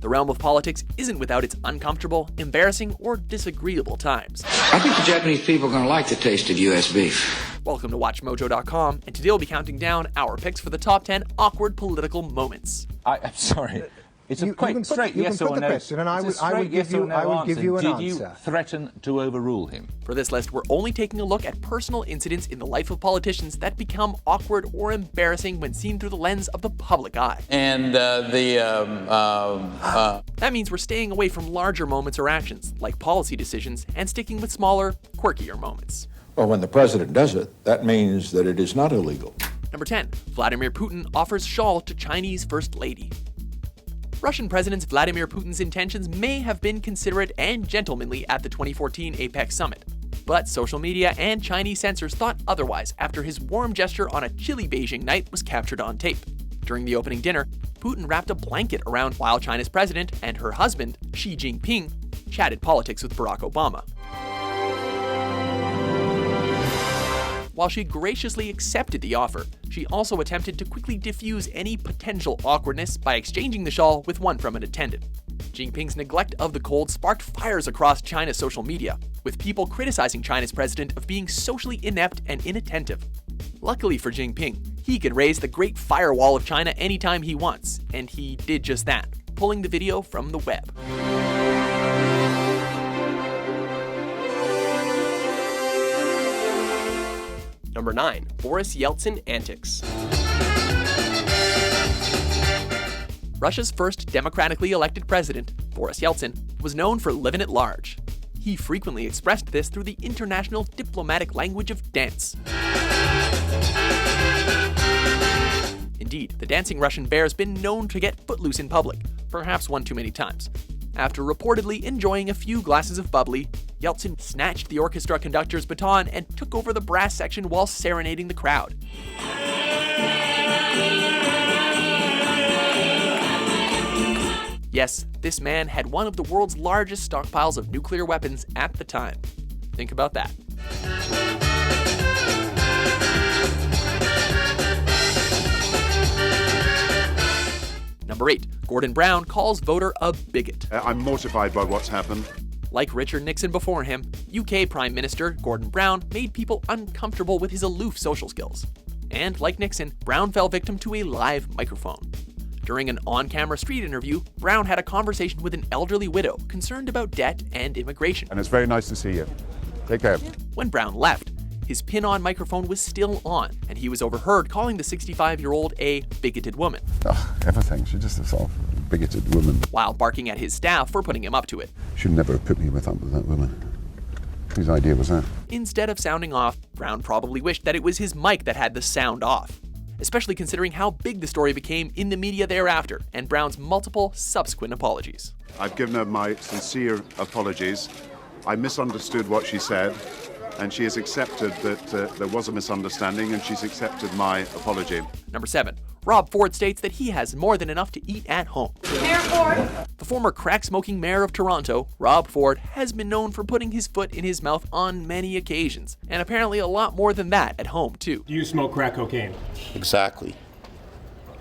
the realm of politics isn't without its uncomfortable, embarrassing, or disagreeable times. I think the Japanese people are going to like the taste of U.S. beef. Welcome to WatchMojo.com, and today we'll be counting down our picks for the top 10 awkward political moments. I'm sorry. It's a quite straight yes or no. Question, and I would give you an answer. Did you threaten to overrule him? For this list, we're only taking a look at personal incidents in the life of politicians that become awkward or embarrassing when seen through the lens of the public eye. And That means we're staying away from larger moments or actions, like policy decisions, and sticking with smaller, quirkier moments. Well, when the president does it, that means that it is not illegal. Number 10. Vladimir Putin offers Shawl to Chinese First Lady. Russian President Vladimir Putin's intentions may have been considerate and gentlemanly at the 2014 APEC summit, but social media and Chinese censors thought otherwise after his warm gesture on a chilly Beijing night was captured on tape. During the opening dinner, Putin wrapped a blanket around while China's president and her husband, Xi Jinping, chatted politics with Barack Obama. While she graciously accepted the offer, she also attempted to quickly diffuse any potential awkwardness by exchanging the shawl with one from an attendant. Jinping's neglect of the cold sparked fires across China's social media, with people criticizing China's president of being socially inept and inattentive. Luckily for Jinping, he can raise the Great Firewall of China anytime he wants, and he did just that, pulling the video from the web. Number 9. Boris Yeltsin antics. Russia's first democratically elected president, Boris Yeltsin, was known for living at large. He frequently expressed this through the international diplomatic language of dance. Indeed, the dancing Russian bear's been known to get footloose in public, perhaps one too many times. After reportedly enjoying a few glasses of bubbly, Yeltsin snatched the orchestra conductor's baton and took over the brass section while serenading the crowd. Yes, this man had one of the world's largest stockpiles of nuclear weapons at the time. Think about that. Number 8. Gordon Brown calls voter a bigot. I'm mortified by what's happened. Like Richard Nixon before him, UK Prime Minister Gordon Brown made people uncomfortable with his aloof social skills. And like Nixon, Brown fell victim to a live microphone. During an on-camera street interview, Brown had a conversation with an elderly widow concerned about debt and immigration. And it's very nice to see you. Take care. When Brown left, his pin-on microphone was still on, and he was overheard calling the 65-year-old a bigoted woman. Everything. She's just a sort of bigoted woman. While barking at his staff for putting him up to it. Should never have put me with that woman. Whose idea was that? Instead of sounding off, Brown probably wished that it was his mic that had the sound off, especially considering how big the story became in the media thereafter and Brown's multiple subsequent apologies. I've given her my sincere apologies. I misunderstood what she said, and she has accepted that there was a misunderstanding, and she's accepted my apology. Number 7. Rob Ford states that he has more than enough to eat at home. Mayor Ford. The former crack-smoking mayor of Toronto, Rob Ford, has been known for putting his foot in his mouth on many occasions, and apparently a lot more than that at home, too. Do you smoke crack cocaine? Exactly.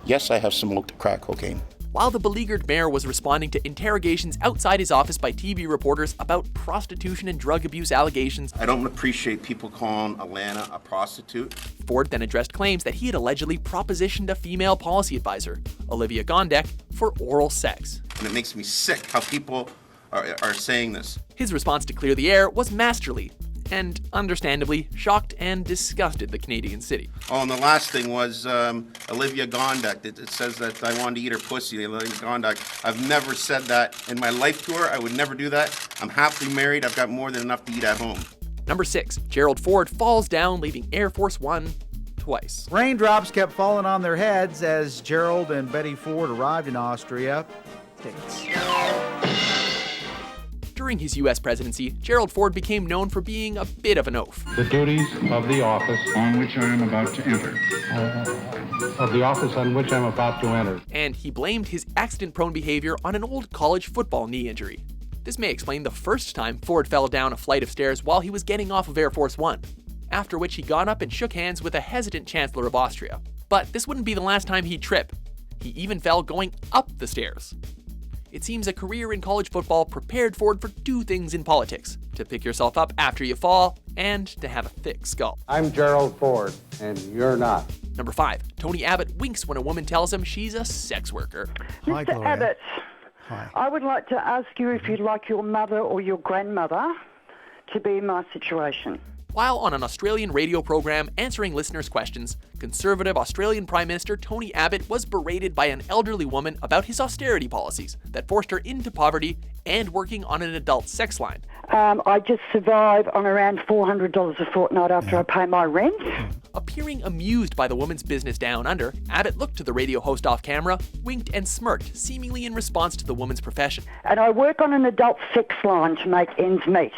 Yes, I have smoked crack cocaine. While the beleaguered mayor was responding to interrogations outside his office by TV reporters about prostitution and drug abuse allegations, I don't appreciate people calling Alana a prostitute. Ford then addressed claims that he had allegedly propositioned a female policy advisor, Olivia Gondek, for oral sex. And it makes me sick how people are saying this. His response to clear the air was masterly, and understandably shocked and disgusted the Canadian city. Oh, and the last thing was Olivia Gondek. It says that I wanted to eat her pussy. Olivia Gondek. I've never said that in my life to her. I would never do that. I'm happily married. I've got more than enough to eat at home. Number 6. Gerald Ford falls down, leaving Air Force One twice. Raindrops kept falling on their heads as Gerald and Betty Ford arrived in Austria. During his U.S. presidency, Gerald Ford became known for being a bit of an oaf. The duties of the office on which I am about to enter. And he blamed his accident-prone behavior on an old college football knee injury. This may explain the first time Ford fell down a flight of stairs while he was getting off of Air Force One, after which he got up and shook hands with a hesitant Chancellor of Austria. But this wouldn't be the last time he'd trip. He even fell going up the stairs. It seems a career in college football prepared Ford for two things in politics: to pick yourself up after you fall, and to have a thick skull. I'm Gerald Ford, and you're not. Number 5. Tony Abbott winks when a woman tells him she's a sex worker. Hi, Mr. Gloria. Abbott, Hi. I would like to ask you if you'd like your mother or your grandmother to be in my situation. While on an Australian radio program answering listeners' questions, conservative Australian Prime Minister Tony Abbott was berated by an elderly woman about his austerity policies that forced her into poverty and working on an adult sex line. I just survive on around $400 a fortnight after I pay my rent. Appearing amused by the woman's business down under, Abbott looked to the radio host off camera, winked and smirked, seemingly in response to the woman's profession. And I work on an adult sex line to make ends meet.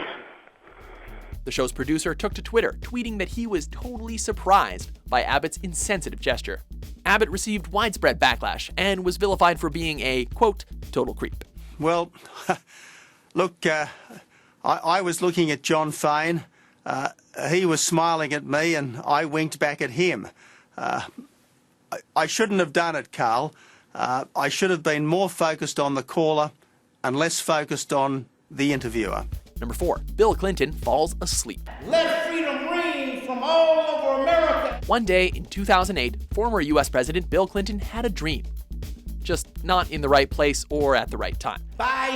The show's producer took to Twitter, tweeting that he was totally surprised by Abbott's insensitive gesture. Abbott received widespread backlash and was vilified for being a, quote, total creep. Well, look, I was looking at John Fane. He was smiling at me and I winked back at him. I shouldn't have done it, Carl. I should have been more focused on the caller and less focused on the interviewer. Number 4. Bill Clinton falls asleep. Let freedom ring from all over America. One day in 2008, former U.S. President Bill Clinton had a dream. Just not in the right place or at the right time. By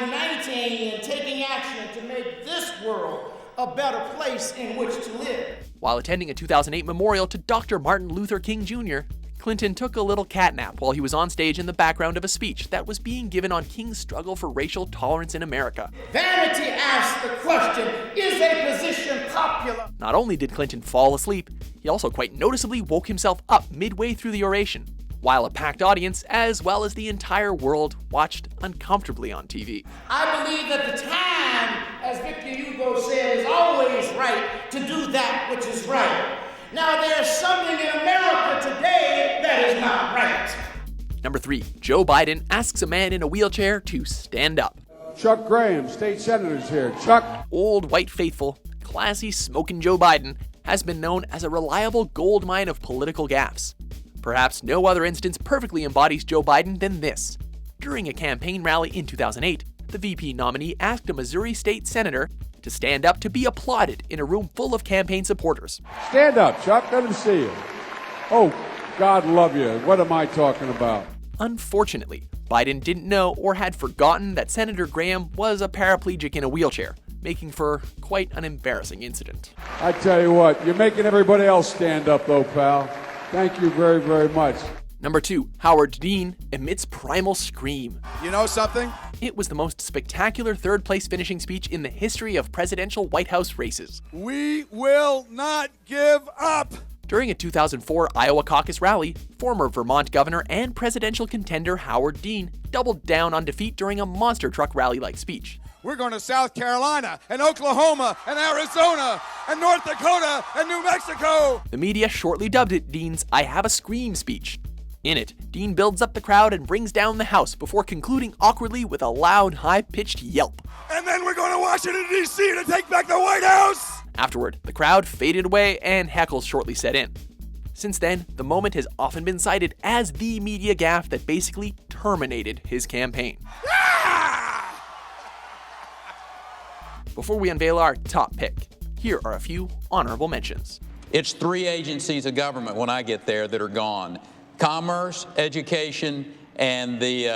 uniting and taking action to make this world a better place in which to live. While attending a 2008 memorial to Dr. Martin Luther King Jr., Clinton took a little catnap while he was on stage in the background of a speech that was being given on King's struggle for racial tolerance in America. Vanity asks the question, is a position popular? Not only did Clinton fall asleep, he also quite noticeably woke himself up midway through the oration, while a packed audience, as well as the entire world, watched uncomfortably on TV. I believe that the time, as Victor Hugo said, is always right to do that which is right. Now, there's something in America today that is not right. Number 3. Joe Biden asks a man in a wheelchair to stand up. Chuck Graham, state senator's here. Chuck. Old white faithful, classy smoking Joe Biden has been known as a reliable gold mine of political gaffes. Perhaps no other instance perfectly embodies Joe Biden than this. During a campaign rally in 2008, the VP nominee asked a Missouri state senator to stand up to be applauded in a room full of campaign supporters. Stand up, Chuck. Let him see you. Oh, God love you. What am I talking about? Unfortunately, Biden didn't know or had forgotten that Senator Graham was a paraplegic in a wheelchair, making for quite an embarrassing incident. I tell you what, you're making everybody else stand up, though, pal. Thank you very, very much. Number 2. Howard Dean emits primal scream. You know something? It was the most spectacular third-place finishing speech in the history of presidential White House races. We will not give up. During a 2004 Iowa caucus rally, former Vermont governor and presidential contender Howard Dean doubled down on defeat during a monster truck rally-like speech. We're going to South Carolina and Oklahoma and Arizona and North Dakota and New Mexico. The media shortly dubbed it Dean's I Have a Scream speech. In it, Dean builds up the crowd and brings down the house before concluding awkwardly with a loud, high-pitched yelp. And then we're going to Washington, D.C. to take back the White House! Afterward, the crowd faded away and heckles shortly set in. Since then, the moment has often been cited as the media gaffe that basically terminated his campaign. Before we unveil our top pick, here are a few honorable mentions. It's 3 agencies of government when I get there that are gone. Commerce, education, and the,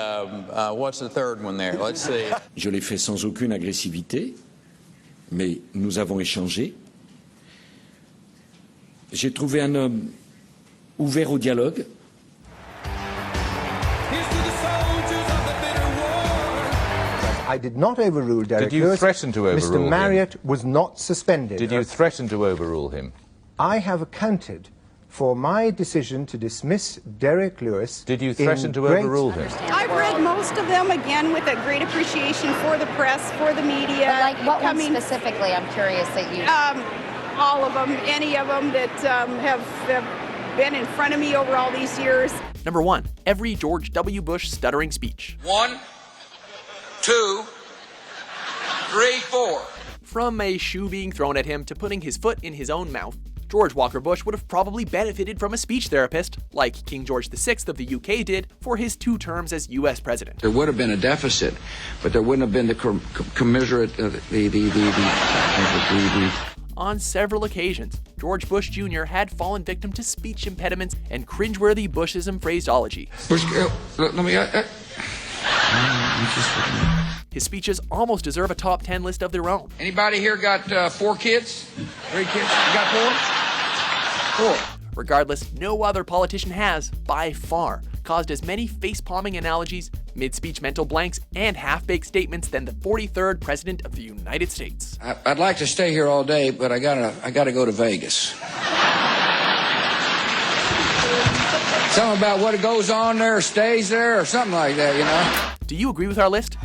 what's the third one there? Let's see. Je l'ai fait sans aucune agressivité, mais nous avons échangé. J'ai trouvé un homme ouvert au dialogue. I did not overrule Derek Lewis. Did you threaten to overrule him? Mr. Marriott was not suspended. Did you threaten to overrule him? I have accounted for my decision to dismiss Derek Lewis. Did you threaten to overrule him? I've read most of them, again, with a great appreciation for the press, for the media. But like what one specifically, I'm curious that you... all of them, any of them that have been in front of me over all these years. Number 1. Every George W. Bush stuttering speech. 1, 2, 3, 4. From a shoe being thrown at him to putting his foot in his own mouth, George Walker Bush would have probably benefited from a speech therapist, like King George VI of the UK did for his 2 terms as US president. There would have been a deficit, but there wouldn't have been the commiserate, On several occasions, George Bush Jr. had fallen victim to speech impediments and cringeworthy Bushism phraseology. Bush, let me... His speeches almost deserve a top 10 list of their own. Anybody here got 4 kids? 3 kids? You got 4? 4. Regardless, no other politician has, by far, caused as many face-palming analogies, mid-speech mental blanks, and half-baked statements than the 43rd President of the United States. I'd like to stay here all day, but I gotta go to Vegas. Something about what goes on there stays there, or something like that, you know? Do you agree with our list?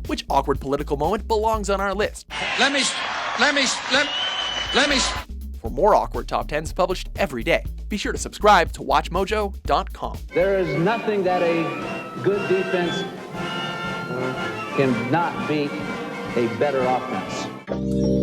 Which awkward political moment belongs on our list? Let me. For more awkward top 10s published every day, be sure to subscribe to WatchMojo.com. There is nothing that a good defense cannot beat a better offense.